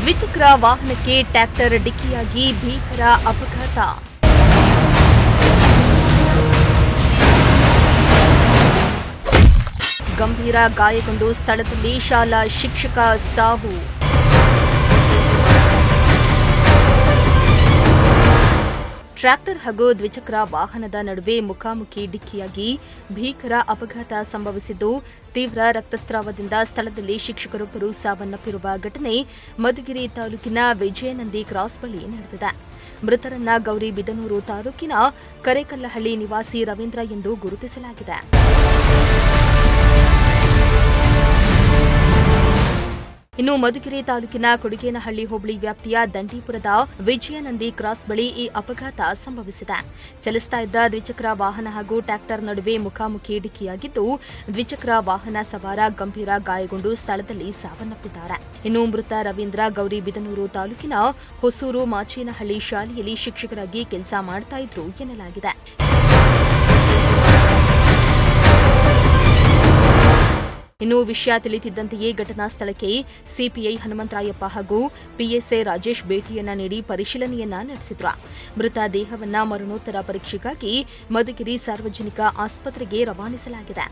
ದ್ವಿಚಕ್ರ ವಾಹನಕ್ಕೆ ಟ್ರ್ಯಾಕ್ಟರ್ ಡಿಕ್ಕಿಯಾಗಿ ಭೀಕರ ಅಪಘಾತ. ಗಂಭೀರ ಗಾಯಗೊಂಡು ಸ್ಥಳದಲ್ಲಿ ಶಾಲಾ ಶಿಕ್ಷಕ ಸಾವು. ಟ್ರ್ಯಾಕ್ಟರ್ ಹಾಗೂ ದ್ವಿಚಕ್ರ ವಾಹನದ ನಡುವೆ ಮುಖಾಮುಖಿ ಡಿಕ್ಕಿಯಾಗಿ ಭೀಕರ ಅಪಘಾತ ಸಂಭವಿಸಿದ್ದು, ತೀವ್ರ ರಕ್ತಸ್ರಾವದಿಂದ ಸ್ಥಳದಲ್ಲಿ ಶಿಕ್ಷಕರೊಬ್ಬರು ಸಾವನ್ನಪ್ಪಿರುವ ಘಟನೆ ಮಧುಗಿರಿ ತಾಲೂಕಿನ ವಿಜಯನಂದಿ ಕ್ರಾಸ್ ಬಳಿ ನಡೆದಿದೆ. ಮೃತರನ್ನ ಗೌರಿಬಿದನೂರು ತಾಲೂಕಿನ ಕರೇಕಲ್ಲಹಳ್ಳಿ ನಿವಾಸಿ ರವೀಂದ್ರ ಎಂದು ಗುರುತಿಸಲಾಗಿದೆ. ಇನ್ನು ಮಧುಗಿರಿ ತಾಲೂಕಿನ ಕೊಡಿಗೇನಹಳ್ಳಿ ಹೋಬಳಿ ವ್ಯಾಪ್ತಿಯ ದಂಡೀಪುರದ ವಿಜಯನಂದಿ ಕ್ರಾಸ್ ಬಳಿ ಈ ಅಪಘಾತ ಸಂಭವಿಸಿದೆ. ಚಲಿಸ್ತಾ ಇದ್ದ ದ್ವಿಚಕ್ರ ವಾಹನ ಹಾಗೂ ಟ್ರ್ಯಾಕ್ಟರ್ ನಡುವೆ ಮುಖಾಮುಖಿ ಡಿಕ್ಕಿಯಾಗಿದ್ದು, ದ್ವಿಚಕ್ರ ವಾಹನ ಸವಾರ ಗಂಭೀರ ಗಾಯಗೊಂಡು ಸ್ಥಳದಲ್ಲಿ ಸಾವನ್ನಪ್ಪಿದ್ದಾರೆ. ಇನ್ನು ಮೃತ ರವೀಂದ್ರ ಗೌರಿಬಿದನೂರು ತಾಲೂಕಿನ ಹೊಸೂರು ಮಾಚೇನಹಳ್ಳಿ ಶಾಲೆಯಲ್ಲಿ ಶಿಕ್ಷಕರಾಗಿ ಕೆಲಸ ಮಾಡ್ತಾ ಇದ್ರು ಎನ್ನಲಾಗಿದೆ. ಇನ್ನು ವಿಷಯ ತಿಳಿಯುತ್ತಿದ್ದಂತೆಯೇ ಘಟನಾ ಸ್ಥಳಕ್ಕೆ ಸಿಪಿಐ ಹನುಮಂತರಾಯಪ್ಪ ಹಾಗೂ ಪಿಎಸ್ಐ ರಾಜೇಶ್ ಭೇಟಿಯನ್ನ ನೀಡಿ ಪರಿಶೀಲನೆಯನ್ನ ನಡೆಸಿದ್ರು. ಮೃತ ದೇಹವನ್ನ ಮರಣೋತ್ತರ ಪರೀಕ್ಷೆಗಾಗಿ ಮಧುಗಿರಿ ಸಾರ್ವಜನಿಕ ಆಸ್ಪತ್ರೆಗೆ ರವಾನಿಸಲಾಗಿದೆ.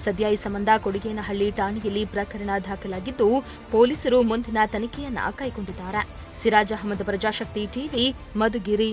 ಸದ್ಯ ಈ ಸಂಬಂಧ ಕೊಡಿಗೇನಹಳ್ಳಿ ಠಾಣೆಯಲ್ಲಿ ಪ್ರಕರಣ ದಾಖಲಾಗಿದ್ದು, ಪೊಲೀಸರು ಮುಂದಿನ ತನಿಖೆಯನ್ನ ಕೈಗೊಂಡಿದ್ದಾರೆ. ಸಿರಾಜ್ ಅಹಮದ್, ಪ್ರಜಾಶಕ್ತಿ ಟಿವಿ, ಮಧುಗಿರಿ.